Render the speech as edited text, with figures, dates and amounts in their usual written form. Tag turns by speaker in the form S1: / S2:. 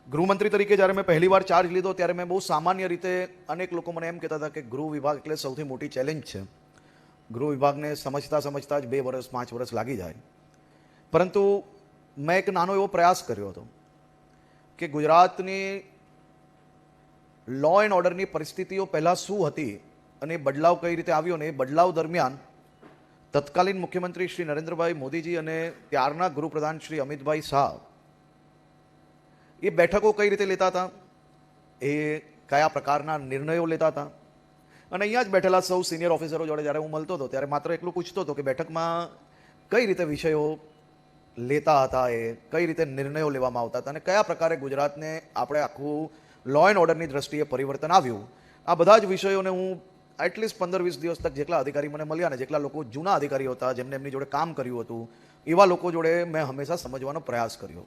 S1: ગૃહમંત્રી તરીકે જ્યારે મેં પહેલી વાર ચાર્જ લીધો ત્યારે મેં બહુ સામાન્ય રીતે અનેક લોકો મને એમ કહેતા હતા કે ગૃહ વિભાગ એટલે સૌથી મોટી ચેલેન્જ છે. ગૃહ વિભાગને સમજતા સમજતા જ 2 વર્ષ 5 વર્ષ લાગી જાય. પરંતુ મેં એક નાનો એવો પ્રયાસ કર્યો હતો કે ગુજરાતની લો એન્ડ ઓર્ડરની પરિસ્થિતિઓ પહેલાં શું હતી અને એ બદલાવ કઈ રીતે આવ્યો ને એ બદલાવ દરમિયાન તત્કાલીન મુખ્યમંત્રી શ્રી નરેન્દ્રભાઈ મોદીજી અને ત્યારના ગૃહપ્રધાન શ્રી અમિતભાઈ શાહ એ બેઠકો કઈ રીતે લેતા હતા, એ કયા પ્રકારના નિર્ણયો લેતા હતા. અને અહીંયા જ બેઠેલા સૌ સિનિયર ઓફિસરો જોડે જ્યારે હું મળતો હતો ત્યારે માત્ર એટલું પૂછતો હતો કે બેઠકમાં કઈ રીતે વિષયો લેતા હતા, એ કઈ રીતે નિર્ણયો લેવામાં આવતા હતા અને કયા પ્રકારે ગુજરાતને આપણે આખું લો એન્ડ ઓર્ડરની દ્રષ્ટિએ પરિવર્તન આવ્યું. આ બધા જ વિષયોને હું એટલીસ્ટ 15-20 દિવસ તક જેટલા અધિકારી મને મળ્યા ને જેટલા લોકો જૂના અધિકારીઓ હતા જેમને એમની જોડે કામ કર્યું હતું એવા લોકો જોડે મેં હંમેશા સમજવાનો પ્રયાસ કર્યો.